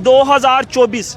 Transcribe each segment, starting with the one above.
2024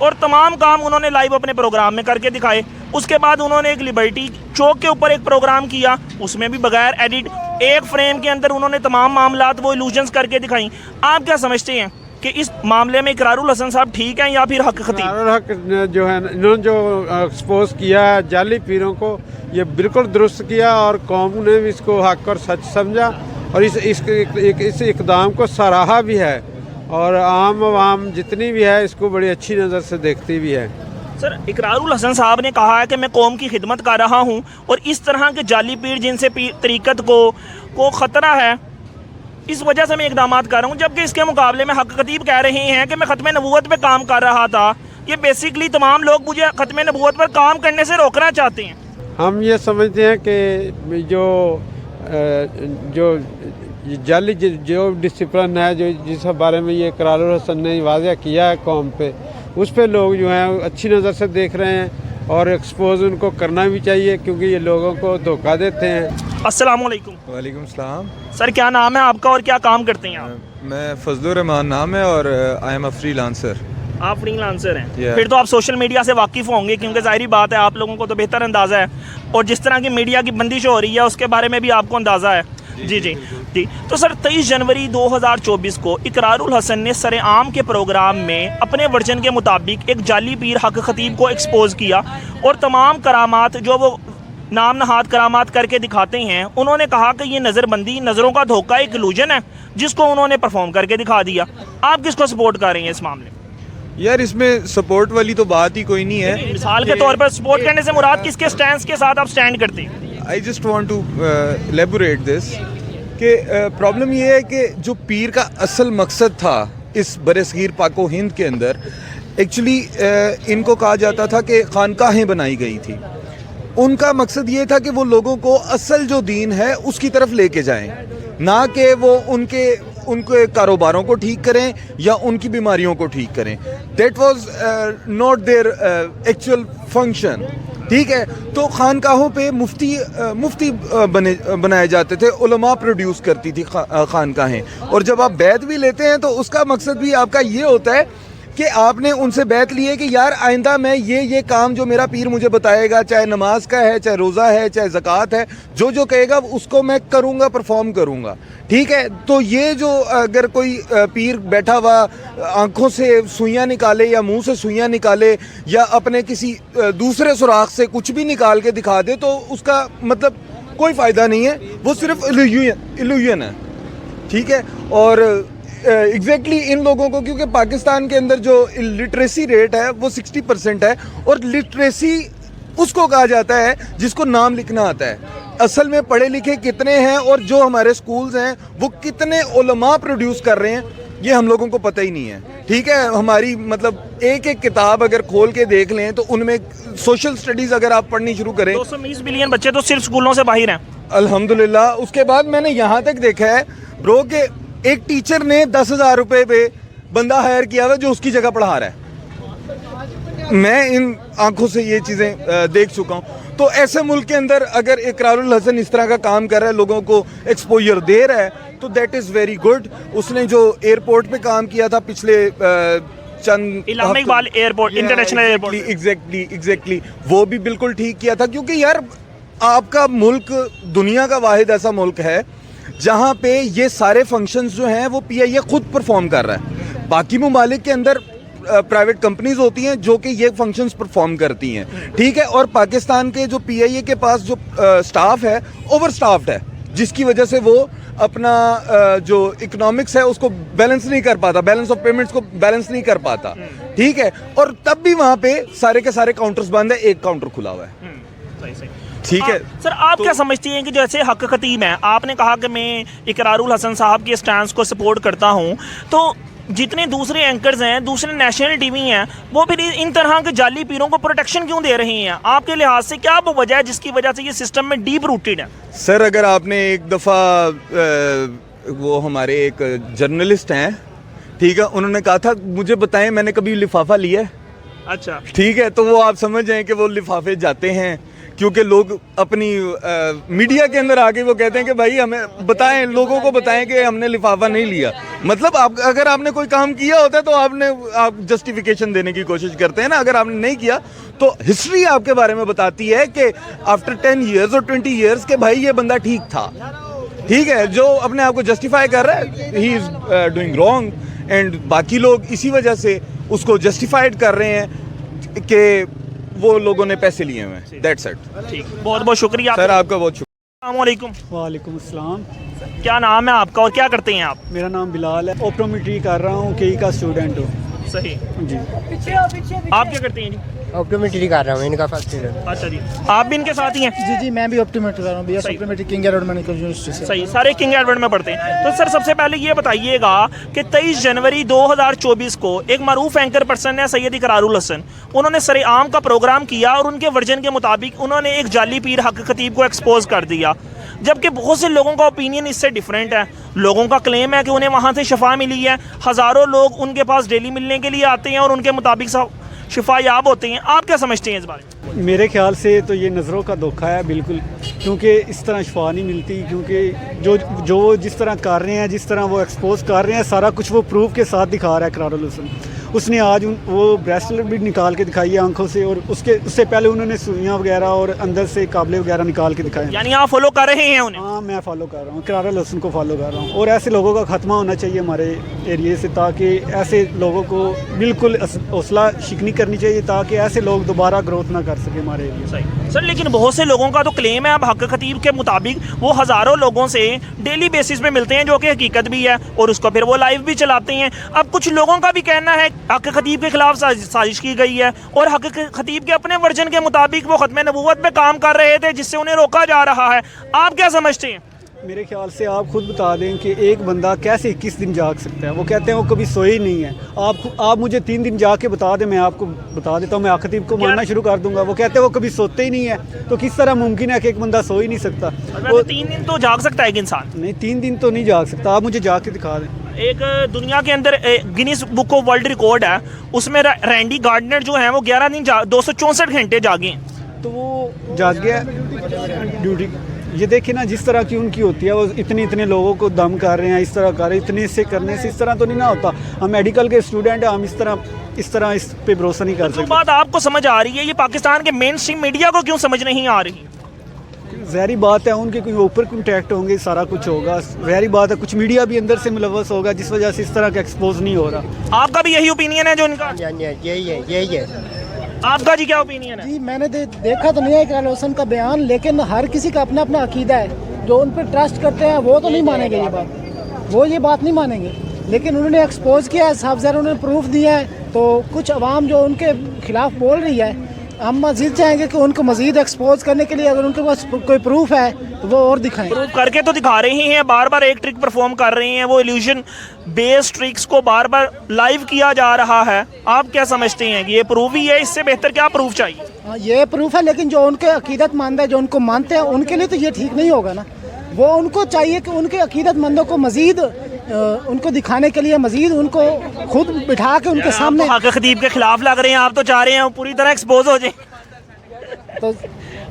اور تمام کام انہوں نے لائیو اپنے پروگرام میں کر کے دکھائے. اس کے بعد انہوں نے ایک لبرٹی چوک کے اوپر ایک پروگرام کیا, اس میں بھی بغیر ایڈٹ ایک فریم کے اندر انہوں نے تمام معاملات وہ ایلوژنس کر کے دکھائیں. آپ کیا سمجھتے ہیں کہ اس معاملے میں اقرار الحسن صاحب ٹھیک ہیں یا پھر حق خطیب؟ اقرار الحق جو ہے انہوں نے جو ایکسپوز کیا ہے جعلی پیروں کو, یہ بالکل درست کیا اور قوم نے بھی اس کو حق اور سچ سمجھا اور اس اقدام کو سراہا بھی ہے, اور عام عوام جتنی بھی ہے اس کو بڑی اچھی نظر سے دیکھتی بھی ہے. سر, اقرار الحسن صاحب نے کہا ہے کہ میں قوم کی خدمت کر رہا ہوں اور اس طرح کے جعلی پیر جن سے طریقت کو خطرہ ہے اس وجہ سے میں اقدامات کر رہا ہوں, جبکہ اس کے مقابلے میں حق خطیب کہہ رہے ہیں کہ میں ختم نبوت پہ کام کر رہا تھا. یہ بیسیکلی تمام لوگ مجھے ختم نبوت پر کام کرنے سے روکنا چاہتے ہیں. ہم یہ سمجھتے ہیں کہ جو جعلی جو ڈسپلن ہے جو جس بارے میں یہ اقرار الحسن نے واضح کیا ہے قوم پہ, اس پہ لوگ جو ہیں اچھی نظر سے دیکھ رہے ہیں اور ایکسپوز ان کو کرنا بھی چاہیے کیونکہ یہ لوگوں کو دھوکہ دیتے ہیں. السلام علیکم. وعلیکم السلام. سر, کیا نام ہے آپ کا اور کیا کام کرتے ہیں آپ؟ میں فضل الرحمان نام ہے اور I am a free lancer. آپ فری لانسر ہیں, پھر تو آپ سوشل میڈیا سے واقف ہوں گے کیونکہ ظاہری بات ہے آپ لوگوں کو تو بہتر اندازہ ہے, اور جس طرح کی میڈیا کی بندش ہو رہی ہے اس کے بارے میں بھی آپ کو اندازہ ہے. جی. تو سر 23 جنوری 2024 کو اقرار الحسن نے سر عام کے پروگرام میں اپنے ورژن کے مطابق ایک جعلی پیر حق خطیب کو ایکسپوز کیا اور تمام کرامات جو وہ نام نہاد کرامات کر کے دکھاتے ہیں, انہوں نے کہا کہ یہ نظر بندی, نظروں کا دھوکہ ایک الوژن ہے جس کو انہوں نے پرفارم کر کے دکھا دیا. آپ کس کو سپورٹ کر رہے ہیں اس معاملے میں؟ یار اس میں سپورٹ والی تو بات ہی کوئی نہیں ہے. مثال کے طور پر سپورٹ کرنے سے مراد کس کے سٹینس کے ساتھ آپ سٹینڈ کرتے ہیں؟ I just want to elaborate this کہ پرابلم یہ ہے کہ جو پیر کا اصل مقصد تھا اس برصغیر پاک و ہند کے اندر, ایکچولی ان کو کہا جاتا تھا کہ خانقاہیں بنائی گئی تھی. ان کا مقصد یہ تھا کہ وہ لوگوں کو اصل جو دین ہے اس کی طرف لے کے جائیں, نہ کہ وہ ان کے کاروباروں کو ٹھیک کریں یا ان کی بیماریوں کو ٹھیک کریں. That was not their actual function. ٹھیک ہے, تو خانقاہوں پہ مفتی بنائے جاتے تھے, علماء پروڈیوس کرتی تھی خانقاہیں, اور جب آپ بیعت بھی لیتے ہیں تو اس کا مقصد بھی آپ کا یہ ہوتا ہے کہ آپ نے ان سے بیعت لی ہے کہ یار آئندہ میں یہ کام جو میرا پیر مجھے بتائے گا, چاہے نماز کا ہے, چاہے روزہ ہے, چاہے زکوٰۃ ہے, جو کہے گا اس کو میں کروں گا, پرفارم کروں گا. ٹھیک ہے, تو یہ جو اگر کوئی پیر بیٹھا ہوا آنکھوں سے سوئیاں نکالے یا منہ سے سوئیاں نکالے یا اپنے کسی دوسرے سوراخ سے کچھ بھی نکال کے دکھا دے تو اس کا مطلب کوئی فائدہ نہیں ہے, وہ صرف ایلوژن ہے. ٹھیک ہے, اور ایگزیکٹلی ان لوگوں کو, کیونکہ پاکستان کے اندر جو لٹریسی ریٹ ہے وہ 60% ہے, اور لٹریسی اس کو کہا جاتا ہے جس کو نام لکھنا آتا ہے. اصل میں پڑھے لکھے کتنے ہیں اور جو ہمارے سکولز ہیں وہ کتنے علماء پروڈیوس کر رہے ہیں یہ ہم لوگوں کو پتہ ہی نہیں ہے. ٹھیک ہے, ہماری مطلب ایک کتاب اگر کھول کے دیکھ لیں تو ان میں سوشل سٹڈیز اگر آپ پڑھنی شروع کریں, 220 ملین بچے تو صرف سکولوں سے باہر ہیں الحمدللہ. اس کے بعد میں نے یہاں تک دیکھا ہے برو کہ ایک ٹیچر نے 10,000 روپے پہ بندہ ہائر کیا ہوا جو اس کی جگہ پڑھا رہا ہے. میں ان آنکھوں سے یہ چیزیں دیکھ چکا ہوں. تو ایسے ملک کے اندر اگر اقرار الحسن اس طرح کا کام کر رہا ہے, لوگوں کو ایکسپوجر دے رہا ہے, تو دیٹ از ویری گڈ. اس نے جو ایئرپورٹ پہ کام کیا تھا پچھلے چند علامہ Iqbal airport, international airport, exactly وہ بھی بالکل ٹھیک کیا تھا. کیونکہ یار آپ کا ملک دنیا کا واحد ایسا ملک ہے جہاں پہ یہ سارے فنکشنز جو ہیں وہ پی آئی اے خود پرفارم کر رہا ہے. باقی ممالک کے اندر پرائیویٹ کمپنیز ہوتی ہیں جو کہ یہ فنکشنز پرفارم کرتی ہیں. ٹھیک ہے, اور پاکستان کے جو پی آئی اے کے پاس جو سٹاف ہے اوور سٹافڈ ہے, جس کی وجہ سے وہ اپنا جو اکنامکس ہے اس کو بیلنس نہیں کر پاتا, بیلنس آف پیمنٹس کو بیلنس نہیں کر پاتا. ٹھیک ہے, اور تب بھی وہاں پہ سارے کے سارے کاؤنٹرز بند ہے, ایک کاؤنٹر کھلا ہوا ہے. ٹھیک ہے سر, آپ کیا سمجھتی ہیں کہ جیسے حق خطیب ہیں, آپ نے کہا کہ میں اقرار الحسن صاحب کے سٹانس کو سپورٹ کرتا ہوں, تو جتنے دوسرے اینکرز ہیں, دوسرے نیشنل ٹی وی ہیں, وہ پھر ان طرح کے جعلی پیروں کو پروٹیکشن کیوں دے رہے ہیں؟ آپ کے لحاظ سے کیا وہ وجہ ہے جس کی وجہ سے یہ سسٹم میں ڈیپ روٹیڈ ہے؟ سر, اگر آپ نے ایک دفعہ وہ ہمارے ایک جرنلسٹ ہیں, ٹھیک ہے, انہوں نے کہا تھا مجھے بتائیں میں نے کبھی لفافہ لیا ہے. اچھا, ٹھیک ہے, تو وہ آپ سمجھ جائیں کہ وہ لفافے جاتے ہیں کیونکہ لوگ اپنی میڈیا کے اندر آ کے وہ کہتے ہیں کہ بھائی ہمیں بتائیں، لوگوں کو بتائیں کہ ہم نے لفافہ نہیں لیا. مطلب اگر آپ نے کوئی کام کیا ہوتا ہے تو آپ جسٹیفیکیشن دینے کی کوشش کرتے ہیں نا. اگر آپ نے نہیں کیا تو ہسٹری آپ کے بارے میں بتاتی ہے کہ آفٹر 10 ایئرز اور 20 ایئرز کہ بھائی یہ بندہ ٹھیک تھا. ٹھیک ہے، جو اپنے آپ کو جسٹیفائی کر رہا ہے ہی از ڈوئنگ رانگ، اینڈ باقی لوگ اسی وجہ سے اس کو جسٹیفائڈ کر رہے ہیں کہ وہ لوگوں نے پیسے لیے ہوئے ہیں. That's it. ٹھیک، بہت بہت شکریہ سر آپ کا بہت شکریہ. السلام علیکم. وعلیکم السلام. کیا نام ہے آپ کا اور کیا کرتے ہیں آپ؟ میرا نام بلال ہے، اوپٹومیٹری کر رہا ہوں، کئی کا اسٹوڈنٹ ہوں. صحیح. جی. آپ کیا کرتے ہیں جی؟ آپٹومیٹری کر رہا ہوں، ان کا فرسٹ ایئر. اچھا جی، آپ بھی ان کے ساتھ ہی ہیں؟ جی میں بھی آپٹومیٹری کر رہا ہوں، B S optometry King Edward Medical University سے. صحیح، سارے کنگ ایڈورڈ میں پڑھتے ہیں. تو سر سب سے پہلے یہ بتائیے گا کہ 23 جنوری 2024 کو ایک معروف اینکر پرسن ہے سید اقرار الحسن، انہوں نے سر عام کا پروگرام کیا اور ان کے ورژن کے مطابق انہوں نے ایک جعلی پیر حق خطیب کو ایکسپوز کر دیا، جبکہ بہت سے لوگوں کا اوپینین اس سے ڈیفرنٹ ہے. لوگوں کا کلیم ہے کہ انہیں وہاں سے شفا ملی ہے، ہزاروں لوگ ان کے پاس ڈیلی ملنے کے لیے آتے ہیں اور ان کے مطابق شفا یاب ہوتے ہیں. آپ کیا سمجھتے ہیں اس بارے میں؟ میرے خیال سے تو یہ نظروں کا دھوکہ ہے بالکل، کیونکہ اس طرح شفا نہیں ملتی. کیونکہ جو جس طرح کر رہے ہیں، جس طرح وہ ایکسپوز کر رہے ہیں، سارا کچھ وہ پروف کے ساتھ دکھا رہا ہے اقرار الحسن. اس نے آج وہ بریسلٹ بھی نکال کے دکھائی ہے آنکھوں سے، اور اس سے پہلے انہوں نے سوئیاں وغیرہ اور اندر سے قابلے وغیرہ نکال کے دکھائے. یعنی آپ فالو کر رہے ہیں انہیں؟ ہاں میں فالو کر رہا ہوں، اقرار الحسن کو فالو کر رہا ہوں. اور ایسے لوگوں کا خاتمہ ہونا چاہیے ہمارے ایریے سے، تاکہ ایسے لوگوں کو بالکل حوصلہ شکنی کرنی چاہیے، تاکہ ایسے لوگ دوبارہ گروتھ نہ کر سکے ہمارے ایریے. صحیح سر، لیکن بہت سے لوگوں کا تو کلیم ہے اب حق خطیب کے مطابق وہ ہزاروں لوگوں سے ڈیلی بیسس پہ ملتے ہیں، جو کہ حقیقت بھی ہے، اور اس کو پھر وہ لائیو بھی چلاتے ہیں. اب کچھ لوگوں کا بھی کہنا ہے حق خطیب کے خلاف سازش کی گئی ہے، اور حق خطیب کے اپنے ورژن کے مطابق وہ ختم نبوت پہ کام کر رہے تھے جس سے انہیں روکا جا رہا ہے. آپ کیا سمجھتے ہیں؟ میرے خیال سے آپ خود بتا دیں کہ ایک بندہ کیسے 21 دن جاگ سکتا ہے. وہ کہتے ہیں وہ کبھی سوئے ہی نہیں ہے. آپ مجھے 3 دن جا کے بتا دیں، میں آپ کو بتا دیتا ہوں، میں حق خطیب کو ماننا شروع کر دوں گا. وہ کہتے ہیں وہ کبھی سوتے ہی نہیں ہے، تو کس طرح ممکن ہے کہ ایک بندہ سو ہی نہیں سکتا؟ 3 دن تو جاگ سکتا ہے ایک انسان. نہیں 3 دن تو نہیں جاگ سکتا. آپ مجھے جا کے دکھا دیں. ایک دنیا کے اندر Guinness book of world record ہے، اس میں رینڈی گارڈنر جو ہیں وہ 11 دن 264 گھنٹے جاگے ہیں. تو وہ جاگ گیا ڈیوٹی. یہ دیکھیں نا جس طرح کی ان کی ہوتی ہے، وہ اتنے لوگوں کو دم کر رہے ہیں، اس طرح کر رہے ہیں. اتنے سے کرنے سے اس طرح تو نہیں نہ ہوتا. ہم میڈیکل کے اسٹوڈنٹ ہیں، ہم اس طرح اس پہ بھروسہ نہیں کر جو سکتے. بات آپ کو سمجھ آ رہی ہے، یہ پاکستان کے مین اسٹریم میڈیا کو کیوں سمجھ نہیں آ رہی؟ ظاہری بات ہے ان کے کوئی اوپر کنٹیکٹ ہوں گے، سارا کچھ ہوگا. ظاہری بات ہے کچھ میڈیا بھی اندر سے ملوث ہوگا، جس وجہ سے اس طرح کا ایکسپوز نہیں ہو رہا. آپ کا بھی یہی اوپینین ہے جو ان کا؟ یہی ہے. آپ کا جی کیا اوپینین ہے؟ جی میں نے دیکھا تو نہیں ہے اقرار الحسن کا بیان، لیکن ہر کسی کا اپنا اپنا عقیدہ ہے. جو ان پہ ٹرسٹ کرتے ہیں وہ تو نہیں مانیں گے یہ بات نہیں مانیں گے. لیکن انہوں نے ایکسپوز کیا ہے، صاف ظاہر انہوں نے پروف دیا ہے. تو کچھ عوام جو ان کے خلاف بول رہی ہے، ہم مزید چاہیں گے کہ ان کو مزید ایکسپوز کرنے کے لیے اگر ان کے پاس کوئی پروف ہے تو وہ اور دکھائیں. پروف کر کے تو دکھا رہے ہیں، بار بار ایک ٹرک پرفارم کر رہے ہیں. وہ ایلیوژن بیس ٹرکس کو بار بار لائیو کیا جا رہا ہے. آپ کیا سمجھتے ہیں کہ یہ پروف ہی ہے؟ اس سے بہتر کیا پروف چاہیے؟ یہ پروف ہے، لیکن جو ان کے عقیدت مند ہے، جو ان کو مانتے ہیں، ان کے لیے تو یہ ٹھیک نہیں ہوگا نا. وہ ان کو چاہیے کہ ان کے عقیدت مندوں کو مزید ان کو دکھانے کے لیے مزید ان کو خود بٹھا کے ان کے سامنے. حق خطیب کے خلاف لگ رہے ہیں، آپ تو چاہ رہے ہیں پوری طرح ایکسپوز ہو جائیں. تو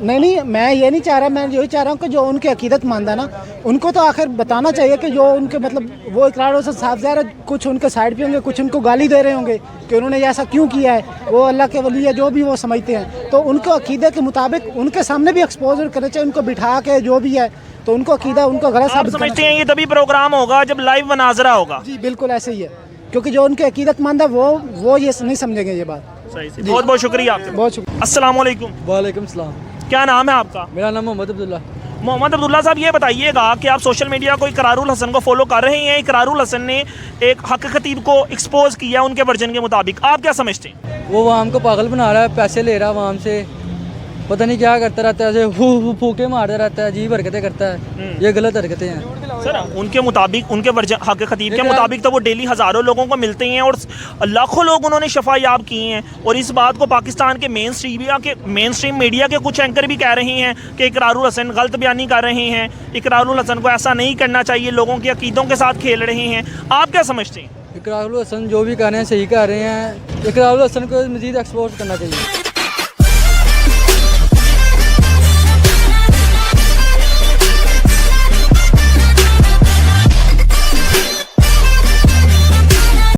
نہیں میں یہ نہیں چاہ رہا. میں یہی چاہ رہا ہوں کہ جو ان کے عقیدت مند ہے نا، ان کو تو آخر بتانا چاہیے کہ جو ان کے مطلب وہ اقراروں سے صاف ظاہر کچھ ان کے سائڈ پہ ہوں گے، کچھ ان کو گالی دے رہے ہوں گے کہ انہوں نے ایسا کیوں کیا ہے. وہ اللہ کے ولی ہے، جو بھی وہ سمجھتے ہیں، تو ان کو عقیدے کے مطابق ان کے سامنے بھی ایکسپوز کرنا چاہیے. ان کو بٹھا کے جو بھی ہے تو ان کو عقیدہ ان کو غلط آپ ثابت سمجھتے ہیں یہ تبھی پروگرام ہوگا جب لائیو مناظرہ ہوگا؟ جی بالکل ایسے ہی ہے، کیونکہ جو ان کے عقیدت مند ہے وہ یہ نہیں سمجھیں گے یہ بات. بہت بہت شکریہ آپ کا. بہت شکریہ. السلام علیکم. وعلیکم السلام. کیا نام ہے آپ کا؟ میرا نام محمد عبداللہ. محمد عبداللہ صاحب، یہ بتائیے گا کہ آپ سوشل میڈیا کو اقرار الحسن کو فالو کر رہے ہیں. اقرار الحسن نے ایک حق خطیب کو ایکسپوز کیا ان کے ورژن کے مطابق. آپ کیا سمجھتے ہیں؟ وہ عوام کو پاگل بنا رہا ہے، پیسے لے رہا ہے عوام سے، پتہ نہیں کیا کرتا رہتا ہے، ایسے پھوکے مارتا رہتا ہے، عجیب حرکتیں کرتا ہے. یہ غلط حرکتیں ہیں سر. ان کے مطابق، ان کے حق خطیب کے مطابق تو وہ ڈیلی ہزاروں لوگوں کو ملتے ہیں اور لاکھوں لوگ انہوں نے شفا یاب کیے ہیں. اور اس بات کو پاکستان کے مین اسٹریم میڈیا کے کچھ اینکر بھی کہہ رہے ہیں کہ اقرار الحسن غلط بیانی کر رہے ہیں، اقرار الحسن کو ایسا نہیں کرنا چاہیے، لوگوں کے عقیدوں کے ساتھ کھیل رہے ہیں. آپ کیا سمجھتے ہیں؟ اقرار الحسن جو بھی کر رہے ہیں صحیح کر رہے ہیں. اقرار الحسن کو مزید ایکسپوز کرنا چاہیے.